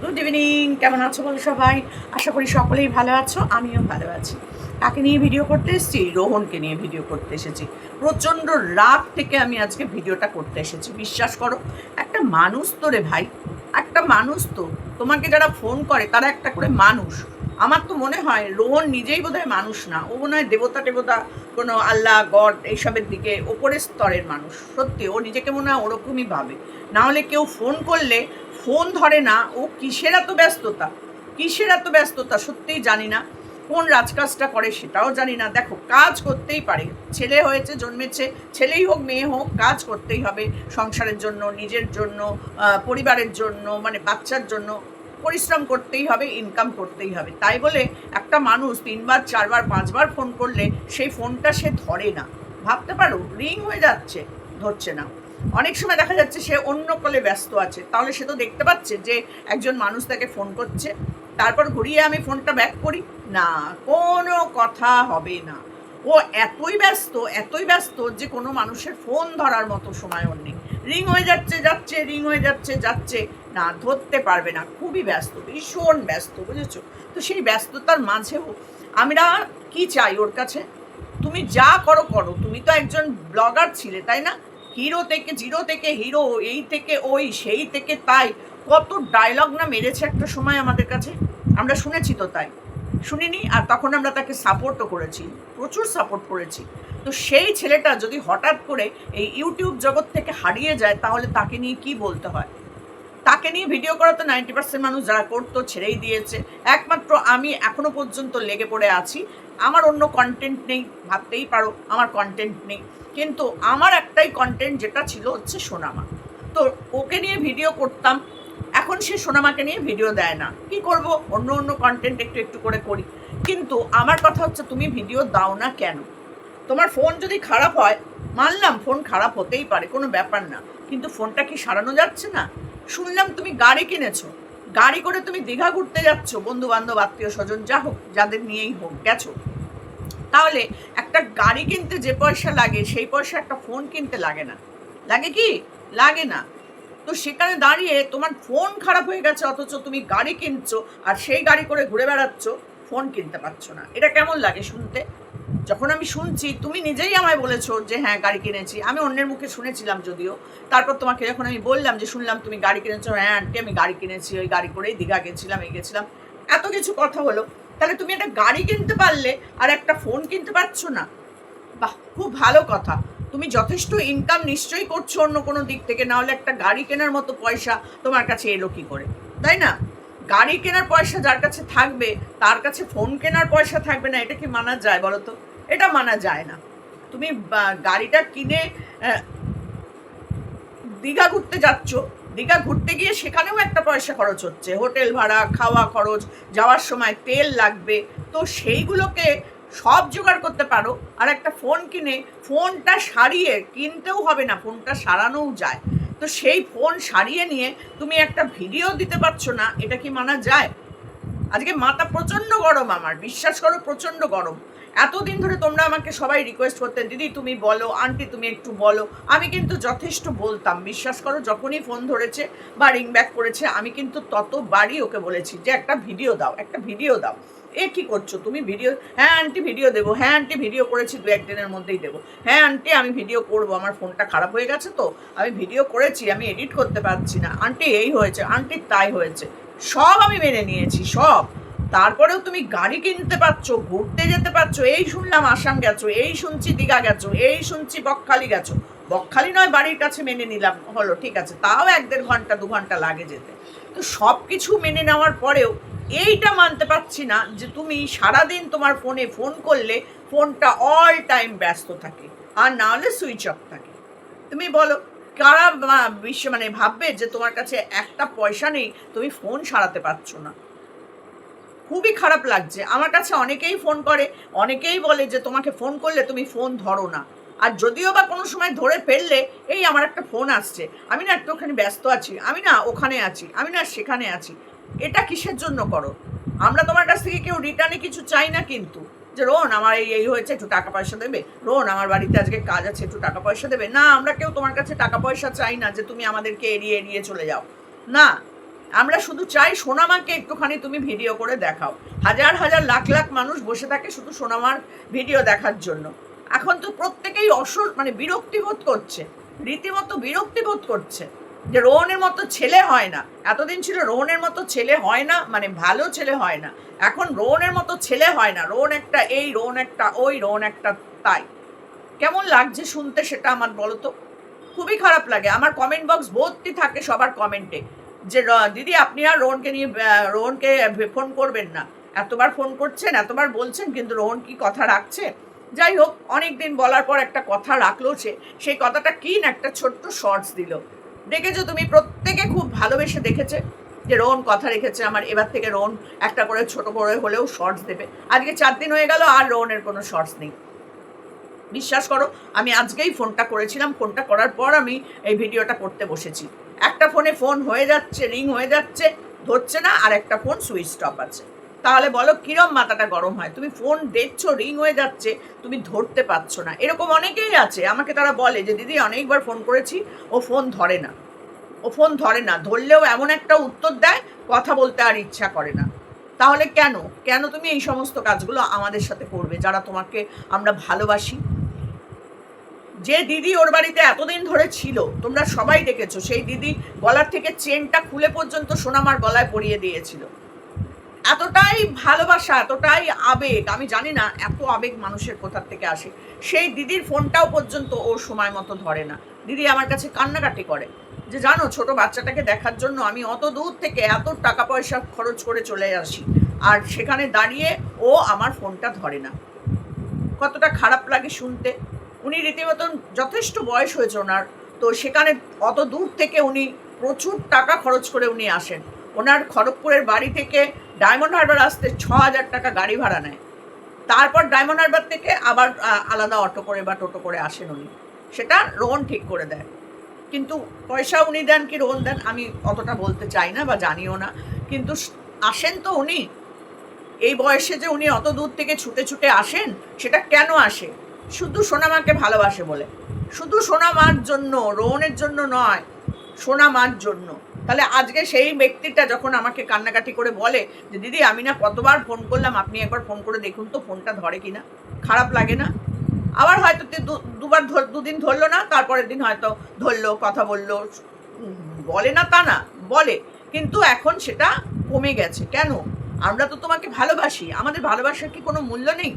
Good evening, কেমন আছো বলো সবাই? আশা করি সকলেই ভালো আছো, আমিও ভালো আছি। কাকে নিয়ে ভিডিও করতে এসেছি? রোহনকে নিয়ে ভিডিও করতে এসেছি। প্রচণ্ড রাগ থেকে আমি আজকে ভিডিওটা করতে এসেছি, বিশ্বাস করো। একটা মানুষ তো রে ভাই, একটা মানুষ তো। তোমাকে যারা ফোন করে তারা একটা করে মানুষ। আমার তো মনে হয় রোহন নিজেই বোধহয় মানুষ না, ও মনে হয় দেবতা টেবতা, কোনো আল্লাহ গড এইসবের দিকে ওপরের স্তরের মানুষ। সত্যি ও নিজেকে মনে হয় ওরকমই ভাবে। নাহলে কেউ ফোন করলে ফোন ধরে না। ও কিসের এত ব্যস্ততা, কিসের এত ব্যস্ততা সত্যিই জানি না। কোন রাজকাজটা করে সেটাও জানি না। দেখো, কাজ করতেই পারে, ছেলে হয়েছে, জন্মেছে, ছেলেই হোক মেয়ে হোক, কাজ করতেই হবে সংসারের জন্য, নিজের জন্য, পরিবারের জন্য, মানে বাচ্চার জন্য পরিশ্রম করতেই হবে, ইনকাম করতেই হবে। তাই বলে একটা মানুষ 3বার 4বার 5বার ফোন করলে সেই ফোনটা সে ধরে না। ভাবতে পারো, রিং হয়ে যাচ্ছে, ধরছে না। অনেক সময় দেখা যাচ্ছে সে অন্য কলে ব্যস্ত আছে, তাহলে সে তো দেখতে পাচ্ছে যে একজন মানুষ তাকে ফোন করছে। তারপর ঘুরিয়ে আমি ফোনটা ব্যাক করি, না, কোনো কথা হবে না। ও এতই ব্যস্ত, এতই ব্যস্ত যে কোনো মানুষের ফোন ধরার মতো সময় ওর নেই। রিং হয়ে যাচ্ছে যাচ্ছে, রিং হয়ে যাচ্ছে যাচ্ছে, না ধরতে পারবে না। খুবই ব্যস্ত, ভীষণ ব্যস্ত, বুঝেছো? তো সেই ব্যস্ততার মাঝেও আমরা কি চাই ওর কাছে? তুমি যা করো করো, তুমি তো একজন ব্লগার ছিলে, তাই না? হিরো থেকে, জিরো থেকে হিরো, এই থেকে ওই, সেই থেকে তাই, কত ডায়লগ না মেরেছে একটা সময় আমাদের কাছে। আমরা শুনেছি তো, তাই শুনিনি? আর তখন আমরা তাকে সাপোর্টও করেছি, প্রচুর সাপোর্ট করেছি। তো সেই ছেলেটা যদি হঠাৎ করে এই ইউটিউব জগৎ থেকে হারিয়ে যায়, তাহলে তাকে নিয়ে কি বলতে হয়? তাকে নিয়ে ভিডিও করা তো 90% মানুষ যারা করতো ছেড়েই দিয়েছে। একমাত্র আমি এখনো পর্যন্ত লেগে পড়ে আছি। আমার অন্য কন্টেন্ট নেই, ভাবতেই পারো আমার কন্টেন্ট নেই। কিন্তু আমার একটাই কন্টেন্ট, যেটা ছিল হচ্ছে সোনামা। তো ওকে নিয়ে ভিডিও করতাম, এখন সে সোনামাকে নিয়ে ভিডিও দেয় না। কি করব, অন্য অন্য কন্টেন্ট একটু একটু করে করি। কিন্তু আমার কথা হচ্ছে, তুমি ভিডিও দাও না কেন? তোমার ফোন যদি খারাপ হয়, মানলাম ফোন খারাপ হতেই পারে, কোনো ব্যাপার না। কিন্তু ফোনটা কি সারানো যাচ্ছে না? শুনলাম তুমি গাড়ি কিনেছো, গাড়ি করে তুমি দীঘা ঘুরতে যাচ্ছ, বন্ধু বান্ধব আত্মীয় স্বজন যা হোক, যাদের নিয়েই হোক গেছো। তাহলে একটা গাড়ি কিনতে যে পয়সা লাগে, সেই পয়সা একটা ফোন কিনতে লাগে না? লাগে কি? লাগে না। তো সেখানে দাঁড়িয়ে তোমার ফোন খারাপ হয়ে গেছে, অথচ তুমি গাড়ি কিনছো, আর সেই গাড়ি করে ঘুরে বেড়াচ্ছ, ফোন কিনতে পারছো না। এটা কেমন লাগে শুনতে? যখন আমি শুনছি, তুমি নিজেই আমায় বলেছো যে হ্যাঁ গাড়ি কিনেছি, আমি অন্যের মুখে শুনেছিলাম যদিও। তারপর তোমাকে যখন আমি বললাম যে শুনলাম তুমি গাড়ি কিনেছো, হ্যাঁ আন্টি আমি গাড়ি কিনেছি, ওই গাড়ি করেই দীঘা গেছিলাম, এই গেছিলাম, এত কিছু কথা হলো। তাহলে তুমি একটা গাড়ি কিনতে পারলে আর একটা ফোন কিনতে পারছো না? বাহ, খুব ভালো কথা। তুমি যথেষ্ট ইনকাম নিশ্চয়ই করছো অন্য কোনো দিক থেকে, না হলে একটা গাড়ি কেনার মতো পয়সা তোমার কাছে এলো কি করে, তাই না? গাড়ি কেনার পয়সা যার কাছে থাকবে, তার কাছে ফোন কেনার পয়সা থাকবে না, এটা কি মানা যায় বলো তো? এটা মানা যায় না। তুমি গাড়িটা কিনে দীঘা ঘুরতে যাচ্ছ, দীঘা ঘুরতে গিয়ে সেখানেও একটা পয়সা খরচ হচ্ছে, হোটেল ভাড়া, খাওয়া খরচ, যাওয়ার সময় তেল লাগবে। তো সেইগুলোকে সব জোগাড় করতে পারো, আর একটা ফোন কিনে ফোনটা সারিয়ে, কিনতেও হবে না, ফোনটা সারানোও যায়। তো সেই ফোন সারিয়ে নিয়ে তুমি একটা ভিডিও দিতে পারছো না, এটা কি মানা যায়? আজকে মাথা প্রচণ্ড গরম আমার, বিশ্বাস করো প্রচণ্ড গরম। এতদিন ধরে তোমরা আমাকে সবাই রিকোয়েস্ট করতেন, দিদি তুমি বলো, আন্টি তুমি একটু বলো। আমি কিন্তু যথেষ্ট বলতাম, বিশ্বাস করো, যখনই ফোন ধরেছে বা রিং ব্যাক করেছে, আমি কিন্তু ততবারই ওকে বলেছি যে একটা ভিডিও দাও, একটা ভিডিও দাও। এ কি করছো তুমি ভিডিও? হ্যাঁ আন্টি ভিডিও দেবো, হ্যাঁ আন্টি ভিডিও করেছি, 2-1 দিনের মধ্যেই দেবো। হ্যাঁ আন্টি আমি ভিডিও করবো, আমার ফোনটা খারাপ হয়ে গেছে, তো আমি ভিডিও করেছি, আমি এডিট করতে পারছি না, আন্টি এই হয়েছে, আন্টি তাই হয়েছে। সব আমি মেনে নিয়েছি, সব। তারপরেও তুমি গাড়ি কিনতে পারছো, ঘুরতে যেতে পারছো, এই শুনলাম আসাম গেছো, এই শুনছি দীঘা গেছো, এই শুনছি বকখালি গেছো। বকখালি নয়, বাড়ির কাছে মেনে নিলাম, হলো ঠিক আছে, তাও 1-1.5 ঘন্টা 2 ঘন্টা লাগে যেতে। তো সব কিছু মেনে নেওয়ার পরেও এইটা মানতে পারছি না যে তুমি সারাদিন তোমার ফোনে ফোন করলে ফোনটা অল টাইম ব্যস্ত থাকে, আর না হলে সুইচ অফ থাকে। তুমি বলো, কারা বিশ্বে মানে ভাববে যে তোমার কাছে একটা পয়সা নেই, তুমি ফোন সারাতে পারছো না? খুবই খারাপ লাগছে। আমার কাছে অনেকেই ফোন করে, অনেকেই বলে যে তোমাকে ফোন করলে তুমি ফোন ধরো না। আর যদিও বা কোনো সময় ধরে ফেললে, এই আমার একটা ফোন আসছে, আমি না একটুখানি ব্যস্ত আছি, আমি না ওখানে আছি, আমি না সেখানে আছি। এটা কিসের জন্য করো? আমরা তোমার কাছ থেকে কেউ রিটার্নে কিছু চাই না কিন্তু, যে রোহন আমার এই এই হয়েছে, একটু টাকা পয়সা দেবে, রোহন আমার বাড়িতে আজকে কাজ আছে, একটু টাকা পয়সা দেবে, না, আমরা কেউ তোমার কাছে টাকা পয়সা চাই না যে তুমি আমাদেরকে এড়িয়ে এড়িয়ে চলে যাও। না, আমরা শুধু চাই সোনামাকে একটুখানি তুমি ভিডিও করে দেখাও। হাজার হাজার লাখ লাখ মানুষ বসে থাকে শুধু সোনামার ভিডিও দেখার জন্য। এখন তো প্রত্যেকেই মানে বিরক্তিবোধ করছে, রীতিমতো বিরক্তিবোধ করছে যে রোহনের মতো ছেলে হয় না। এতদিন ছিল রোহনের মতো ছেলে হয় না, মানে ভালো ছেলে হয় না। এখন রোহনের মতো ছেলে হয় না, রোহন একটা এই, রোহন একটা ওই, রোহন একটা তাই। কেমন লাগছে শুনতে সেটা আমার বলো তো? খুবই খারাপ লাগে। আমার কমেন্ট বক্স ভর্তি থাকে সবার কমেন্টে যে দিদি আপনি আর রোহনকে ফোন করবেন না, এতবার ফোন করছেন, এতবার বলছেন, কিন্তু রোহন কি কথা রাখছে? যাই হোক, অনেক দিন বলার পর একটা কথা রাখলো সে। সেই কথাটা কি না একটা ছোট্ট শর্টস দিল। দেখেছো তুমি? প্রত্যেকে খুব ভালোবেসে দেখেছে যে রোহন কথা রেখেছে আমার। এবার থেকে রোহন একটা করে ছোট করে হলেও শর্টস দেবে। আজকে 4 দিন হয়ে গেল আর রোহনের কোনো শর্টস নেই। বিশ্বাস করো, আমি আজকেই ফোনটা করেছিলাম, ফোনটা করার পর আমি এই ভিডিওটা করতে বসেছি। একটা ফোনে ফোন হয়ে যাচ্ছে, রিং হয়ে যাচ্ছে, ধরছে না, আর একটা ফোন সুইচ অফ আছে। তাহলে বলো কিরম মাথাটা গরম হয়? তুমি ফোন দেখছো, রিং হয়ে যাচ্ছে, তুমি ধরতে পারছো না। এরকম অনেকেই আছে, আমাকে তারা বলে যে দিদি অনেকবার ফোন করেছি, ও ফোন ধরে না, ও ফোন ধরে না, ধরলেও এমন একটা উত্তর দেয়, কথা বলতে আর ইচ্ছা করে না। তাহলে কেন কেন তুমি এই সমস্ত কাজগুলো আমাদের সাথে করবে, যারা তোমাকে আমরা ভালোবাসি? যে দিদি ওর বাড়িতে এতদিন ধরে ছিল, তোমরা সবাই দেখেছো, সেই দিদি গলার থেকে চেনটা খুলে পর্যন্ত সোনামার গলায় পরিয়ে দিয়েছিল। এতটাই ভালোবাসা, এতটাই আবেগ, আমি জানি না এত আবেগ মানুষের কোথার থেকে আসে। সেই দিদির ফোনটাও পর্যন্ত ও সময় মতো ধরে না। দিদি আমার কাছে কান্নাকাটি করে যে জানো, ছোট বাচ্চাটাকে দেখার জন্য আমি অত দূর থেকে এত টাকা পয়সা খরচ করে চলে আসি, আর সেখানে দাঁড়িয়ে ও আমার ফোনটা ধরে না। কতটা খারাপ লাগে শুনতে। উনি রীতিমতন যথেষ্ট বয়স হয়েছে ওনার, তো সেখানে অত দূর থেকে উনি প্রচুর টাকা খরচ করে উনি আসেন। ওনার খড়গপুরের বাড়ি থেকে ডায়মন্ড হারবার আসতে 6,000 টাকা গাড়ি ভাড়া নেয়। তারপর ডায়মন্ড হারবার থেকে আবার আলাদা অটো করে বা টোটো করে আসেন উনি। সেটা রোহন ঠিক করে দেয়। কিন্তু পয়সা উনি দেন কি রোহন দেন আমি অতটা বলতে চাই না বা জানিও না, কিন্তু আসেন তো উনি। এই বয়সে যে উনি অত দূর থেকে ছুটে ছুটে আসেন, সেটা কেন আসে? শুধু সোনামাকে ভালোবাসে বলে, শুধু সোনামার জন্য, রোহনের জন্য নয়, সোনামার জন্য। তাহলে আজকে সেই ব্যক্তিটা যখন আমাকে কান্নাকাটি করে বলে যে দিদি আমি না কতবার ফোন করলাম, আপনি একবার ফোন করে দেখুন তো ফোনটা ধরে কিনা, খারাপ লাগে না? আবার হয়তো দুবার দুদিন ধরলো না, তারপরের দিন হয়তো ধরলো, কথা বললো, বলে না তা না, বলে, কিন্তু এখন সেটা কমে গেছে। কেন? আমরা তো তোমাকে ভালোবাসি, আমাদের ভালোবাসার কি কোনো মূল্য নেই?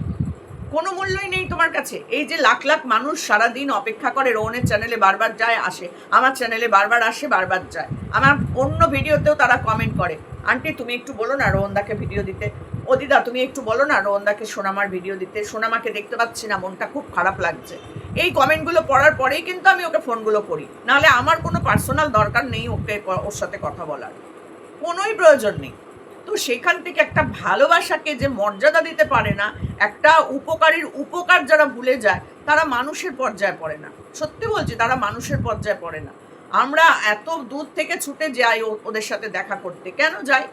কোনো মূল্যই নেই তোমার কাছে? এই যে লাখ লাখ মানুষ সারাদিন অপেক্ষা করে, রোহনের চ্যানেলে বারবার যায় আসে, আমার চ্যানেলে বারবার আসে বারবার যায়, আমার অন্য ভিডিওতেও তারা কমেন্ট করে, আন্টি তুমি একটু বলো না রোহনদাকে ভিডিও দিতে, ও দিদা তুমি একটু বলো না রোহনদাকে সোনামার ভিডিও দিতে, সোনামাকে দেখতে পাচ্ছি না, মনটা খুব খারাপ লাগছে। এই কমেন্টগুলো পড়ার পরেই কিন্তু আমি ওকে ফোনগুলো করি, নাহলে আমার কোনো পার্সোনাল দরকার নেই ওকে, ওর সাথে কথা বলার কোনোই প্রয়োজন নেই। তো সেখান থেকে একটা ভালোবাসাকে যে মর্যাদা দিতে পারে না, একটা উপকারীর উপকার যারা ভুলে যায়, তারা মানুষের পর্যায়ে পড়ে না। সত্যি বলছি, তারা মানুষের পর্যায়ে পড়ে না। আমরা এত দূর থেকে ছুটে যাই ওদের সাথে দেখা করতে, কেন যাই?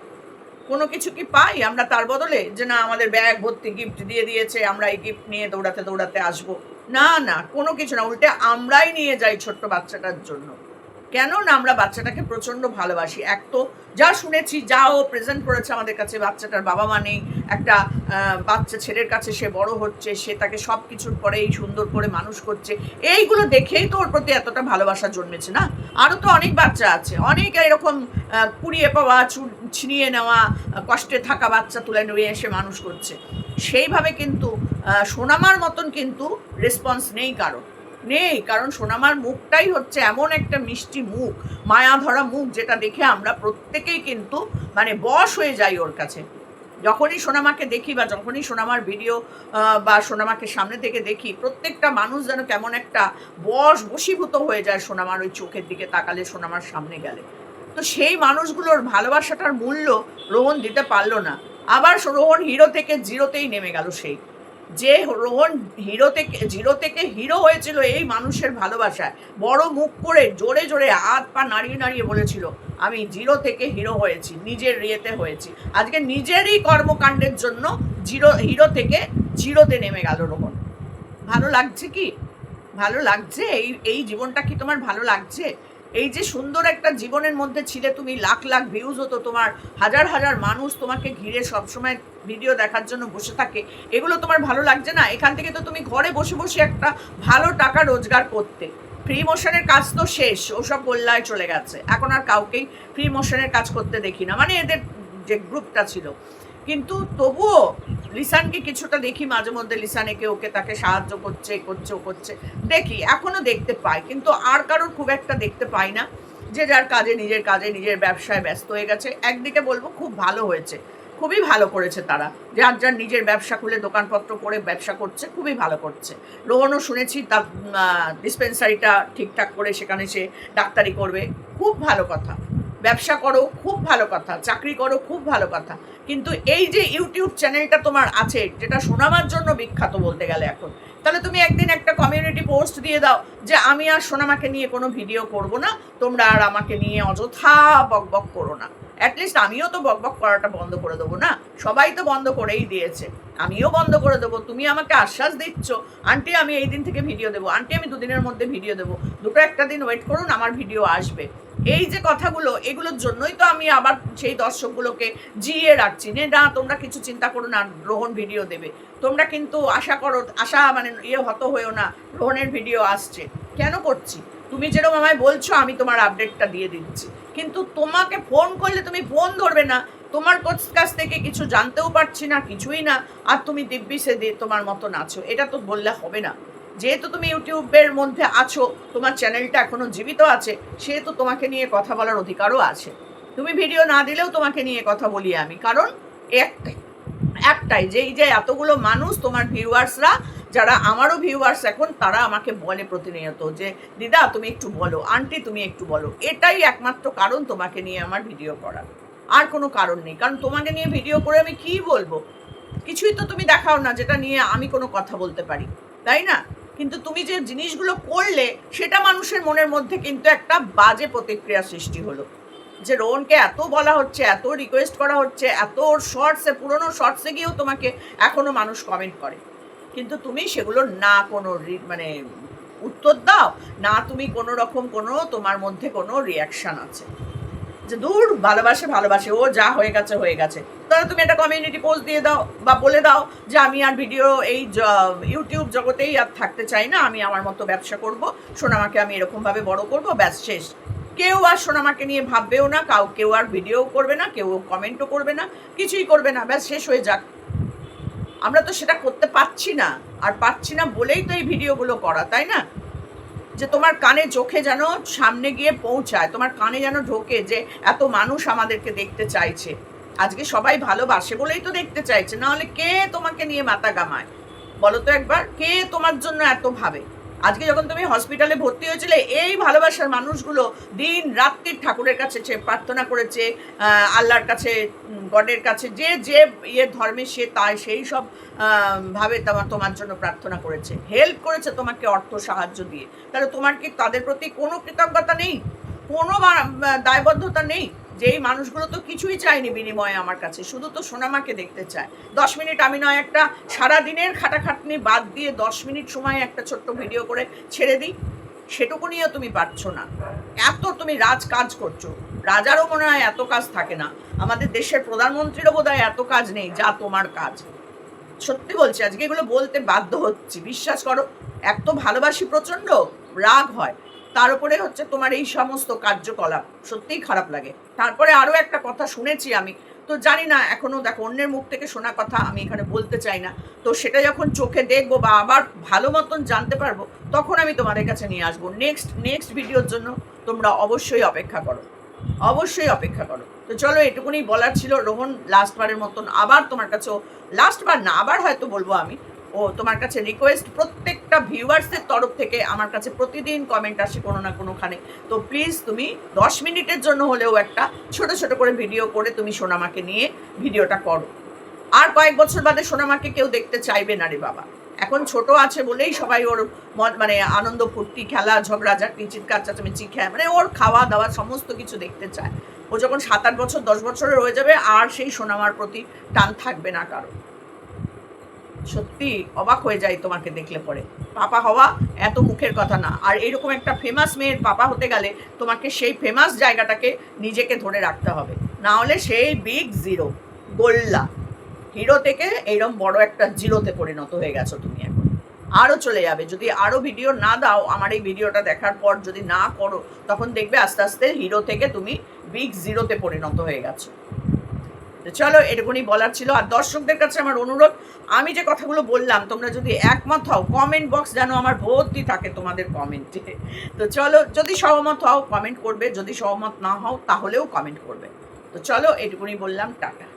কোনো কিছু কি পাই আমরা তার বদলে? যে না আমাদের ব্যাগ ভর্তি গিফট দিয়ে দিয়েছে, আমরা এই গিফট নিয়ে দৌড়াতে দৌড়াতে আসবো? না না, কোনো কিছু না, উল্টে আমরাই নিয়ে যাই ছোট্ট বাচ্চাটার জন্য। কেন না, আমরা বাচ্চাটাকে প্রচণ্ড ভালোবাসি। এক তো যা শুনেছি, যা ও প্রেজেন্ট করেছে আমাদের কাছে, বাচ্চাটার বাবা মা নেই, একটা বাচ্চা ছেলের কাছে সে বড় হচ্ছে, সে তাকে সব কিছুর পরেই সুন্দর করে মানুষ করছে, এইগুলো দেখেই তো ওর প্রতি এতটা ভালোবাসা জন্মেছে না? আরও তো অনেক বাচ্চা আছে, অনেক এরকম কুড়িয়ে পাওয়া, ছিনিয়ে নেওয়া, কষ্টে থাকা বাচ্চা তুলে নিয়ে এসে মানুষ করছে। সেইভাবে কিন্তু সোনামার মতন কিন্তু রেসপন্স নেই কারো, নেই। কারণ সোনামার মুখটাই হচ্ছে এমন একটা মিষ্টি মুখ, মায়া ধরা মুখ, যেটা দেখে আমরা প্রত্যেকেই কিন্তু মানে বশ হয়ে যাই ওর কাছে। যখনই সোনামাকে দেখি বা যখনই সোনামার ভিডিও বা সোনামাকে সামনে থেকে দেখি, প্রত্যেকটা মানুষ যেন কেমন একটা বশীভূত হয়ে যায় সোনামার ওই চোখের দিকে তাকালে, সোনামার সামনে গেলে। তো সেই মানুষগুলোর ভালোবাসাটার মূল্য রোহন দিতে পারলো না। আবার রোহন হিরো থেকে জিরোতেই নেমে গেল। সেই যে রোহন জিরো থেকে হিরো হয়েছিল এই মানুষের ভালোবাসায়, বড় মুখ করে জোরে জোরে হাত পা নাড়িয়ে নাড়িয়ে বলেছিল আমি জিরো থেকে হিরো হয়েছি, নিজের ইয়েতে হয়েছি। আজকে নিজেরই কর্মকাণ্ডের জন্য হিরো থেকে জিরোতে নেমে গেল রোহন। ভালো লাগছে কি? ভালো লাগছে? এই জীবনটা কি তোমার ভালো লাগছে? এই যে সুন্দর একটা জীবনের মধ্যে ছিলে তুমি, লাখ লাখ ভিউজ হতো তোমার, হাজার হাজার মানুষ তোমাকে ঘিরে সবসময় ভিডিও দেখার জন্য বসে থাকে, এগুলো তোমার ভালো লাগছে না? এখান থেকে তো তুমি ঘরে বসে বসে একটা ভালো টাকা রোজগার করতে। ফ্রি মোশনের কাজ তো শেষ, ওসব গোল্লায় চলে গেছে, এখন আর কাউকেই ফ্রি মোশনের কাজ করতে দেখি না, মানে এদের যে গ্রুপটা ছিল। কিন্তু তবুও লিসানকে কিছুটা দেখি মাঝে মধ্যে, লিসান একে ওকে তাকে সাহায্য করছে, ও করছে দেখি, এখনো দেখতে পাই, কিন্তু আর কারোর খুব একটা দেখতে পাই না। যে যার কাজে নিজের ব্যবসায় ব্যস্ত হয়ে গেছে। একদিকে বলবো খুব ভালো হয়েছে, খুবই ভালো করেছে তারা, যার যার নিজের ব্যবসা খুলে দোকানপত্র করে ব্যবসা করছে, খুবই ভালো করছে। রোহনও শুনেছি তার ডিসপেন্সারিটা ঠিকঠাক করে সেখানে সে ডাক্তারি করবে, খুব ভালো কথা। ব্যবসা করো, খুব ভালো কথা। চাকরি করো, খুব ভালো কথা। কিন্তু এই যে ইউটিউব চ্যানেলটা তোমার আছে, যেটা সোনামার জন্য বিখ্যাত বলতে গেলে এখন, তাহলে তুমি একদিন একটা কমিউনিটি পোস্ট দিয়ে দাও যে আমি আর সোনামাকে নিয়ে কোনো ভিডিও করব না, তোমরা আর আমাকে নিয়ে অযথা বকবক করো না। অ্যাটলিস্ট আমিও তো বকবক করাটা বন্ধ করে দেবো না? সবাই তো বন্ধ করেই দিয়েছে, আমিও বন্ধ করে দেবো। তুমি আমাকে আশ্বাস দিচ্ছ, আন্টি আমি এই দিন থেকে ভিডিও দেবো, আন্টি আমি 2 দিনের মধ্যে ভিডিও দেবো, দুটো একটা দিন ওয়েট করুন, আমার ভিডিও আসবে। এই যে কথাগুলো, এগুলোর জন্যই তো আমি আবার সেই দর্শকগুলোকে জিয়ে রাখছি, না তোমরা কিছু চিন্তা করো না, রোহন ভিডিও দেবে। তোমরা কিন্তু আশা মানে হত হয়েও না, রোহনের ভিডিও আসছে। কেন করছি? তুমি যেরকম আমায় বলছো আমি তোমার আপডেটটা দিয়ে দিচ্ছি, কিন্তু তোমাকে ফোন করলে তুমি ফোন ধরবে না, তোমার কাছ থেকে কিছু জানতেও পারছি না, কিছুই না, আর তুমি দিব্যি সে তোমার মতন আছো, এটা তো বললে হবে না। যেহেতু তুমি ইউটিউবের মধ্যে আছো, তোমার চ্যানেলটা এখনো জীবিত আছে, সেহেতু তোমাকে নিয়ে কথা বলার অধিকারও আছে। তুমি ভিডিও না দিলেও তোমাকে নিয়ে কথা বলি আমি, কারণ একটাই যে এই যে এতগুলো মানুষ তোমার ভিউয়ার্সরা, যারা আমারও ভিউয়ার্স এখন, তারা আমাকে বলে প্রতিনিয়ত যে দিদা তুমি একটু বলো, আন্টি তুমি একটু বলো। এটাই একমাত্র কারণ তোমাকে নিয়ে আমার ভিডিও করা, আর কোনো কারণ নেই। কারণ তোমাকে নিয়ে ভিডিও করে আমি কি বলবো? কিছুই তো তুমি দেখাও না যেটা নিয়ে আমি কোনো কথা বলতে পারি, তাই না? কিন্তু তুমি যে জিনিসগুলো করলে, সেটা মানুষের মনের মধ্যে কিন্তু একটা বাজে প্রতিক্রিয়া সৃষ্টি হলো, যে রোহনকে এত বলা হচ্ছে, এত রিকোয়েস্ট করা হচ্ছে, এত ওর শর্টসে, পুরোনো শর্টসে গিয়েও তোমাকে এখনো মানুষ কমেন্ট করে, কিন্তু তুমি সেগুলো না কোনো মানে উত্তর দাও না, তুমি কোনো রকম কোনো তোমার মধ্যে কোনো রিয়াকশান আছে যে দূর ভালোবাসে, ও যা হয়ে গেছে। তাহলে তুমি একটা কমিউনিটি পোস্ট দিয়ে দাও, বা বলে দাও যে আমি আর ভিডিও এই ইউটিউব জগতেই আর থাকতে চাই না, আমি আমার মতো ব্যবসা করব, সোনামাকে আমি এরকমভাবে বড় করব, ব্যাস শেষ। কেউ আর সোনামাকে নিয়ে ভাববেও না, কেউ আর ভিডিও করবে না, কেউ কমেন্টও করবে না, কিছুই করবে না, ব্যাস শেষ হয়ে যাক। আমরা তো সেটা করতে পারছি না, আর পারছি না বলেই তো এই ভিডিওগুলো করা, তাই না? যে তোমার কানে চোখে যেন সামনে গিয়ে পৌঁছায়, তোমার কানে যেন ঢোকে যে এত মানুষ আমাদেরকে দেখতে চাইছে। আজকে সবাই ভালোবাসে বলেই তো দেখতে চাইছে, না হলে কে তোমাকে নিয়ে মাথা গামায় বলো তো একবার? কে তোমার জন্য এত ভাবে? আজকে যখন তুমি হসপিটালে ভর্তি হয়েছিলে, এই ভালোবাসার মানুষগুলো দিন রাত্রির ঠাকুরের কাছে প্রার্থনা করেছে, আল্লাহর কাছে, গডের কাছে, যে ধর্মে সে তাই সেই সব ভাবে তোমার জন্য প্রার্থনা করেছে, হেল্প করেছে তোমাকে অর্থ সাহায্য দিয়ে। তাহলে তোমার কি তাদের প্রতি কোনো কৃতজ্ঞতা নেই, কোনো দায়বদ্ধতা নেই? যে এই মানুষগুলো তো কিছুই চায়নি বিনিময়ে আমার কাছে, শুধু তো সোনামাকে দেখতে চায়। 10 মিনিট আমি নয় একটা সারাদিনের খাটাখাটনি বাদ দিয়ে 10 মিনিট সময় একটা ছোট্ট ভিডিও করে ছেড়ে দিই, সেটুকু নিয়েও তুমি পারছো না। এত তুমি কাজ করছো, রাজারও মনে হয় এত কাজ থাকে না, আমাদের দেশের প্রধানমন্ত্রীরও বোধ হয় এত কাজ নেই যা তোমার কাজ। সত্যি বলছি, আজকে এগুলো বলতে বাধ্য হচ্ছি, বিশ্বাস করো। এক তো ভালোবাসি প্রচণ্ড, রাগ হয়, তার উপরে হচ্ছে তোমার এই সমস্ত কার্যকলাপ, সত্যিই খারাপ লাগে। তারপরে আরও একটা কথা শুনেছি আমি, তো জানি না, এখনও দেখো অন্যের মুখ থেকে শোনা কথা আমি এখানে বলতে চাই না, তো সেটা যখন চোখে দেখবো বা আবার ভালো মতন জানতে পারবো, তখন আমি তোমাদের কাছে নিয়ে আসবো। নেক্সট ভিডিওর জন্য তোমরা অবশ্যই অপেক্ষা করো। তো চলো, এটুকুনি বলার ছিল। রোহন লাস্টবারের মতন আবার তোমার কাছেও, লাস্টবার না, আবার হয়তো বলবো আমি, তোমার কাছে রিকোয়েস্ট, প্রত্যেকটা ভিউয়ার্সের তরফ থেকে আমার কাছে প্রতিদিন কমেন্ট আসে কোনো না কোনোখানে, তো প্লিজ তুমি 10 মিনিটের জন্য হলেও একটা ছোট করে ভিডিও করে তুমি সোনামাকে নিয়ে ভিডিওটা করো। আর কয়েক বছর বাদে সোনামাকে কেউ দেখতে চাইবে না রে বাবা, এখন ছোট আছে বলেই সবাই ওর মানে আনন্দ ফুর্তি, খেলা ঝগড়া, চিৎকার চেঁচামেচি, মানে ওর খাওয়া দাওয়া সমস্ত কিছু দেখতে চায়। ও যখন 7-8 বছর 10 বছরের হয়ে যাবে, আর সেই সোনামার প্রতি টান থাকবে না কারো। সত্যি অবাক হয়ে যাই তোমাকে দেখলে পরে। পাপা হওয়া এত মুখের কথা না। আর এরকম একটা ফেমাস মেয়ের পাপা হতে গেলে তোমাকে সেই ফেমাস জায়গাটাকে নিজেকে ধরে রাখতে হবে, না হলে সেই বিগ জিরো, গোল্লা হিরো থেকে এইরকম বড় একটা জিরোতে পরিণত হয়ে গেছো তুমি এখন। আরও চলে যাবে যদি আরও ভিডিও না দাও, আমার এই ভিডিওটা দেখার পর যদি না করো, তখন দেখবে আস্তে আস্তে হিরো থেকে তুমি বিগ জিরোতে পরিণত হয়ে গেছো। তো চলো, এটুকুনি বলার ছিল। আর দর্শকদের কাছে আমার অনুরোধ, আমি যে কথাগুলো বললাম তোমরা যদি একমত হও, কমেন্ট বক্স যেন আমার ভর্তি থাকে তোমাদের কমেন্টে। তো চলো, যদি সহমত হও কমেন্ট করবে, যদি সহমত না হও তাহলেও কমেন্ট করবে। তো চলো, এটুকুনি বললাম, টাটা।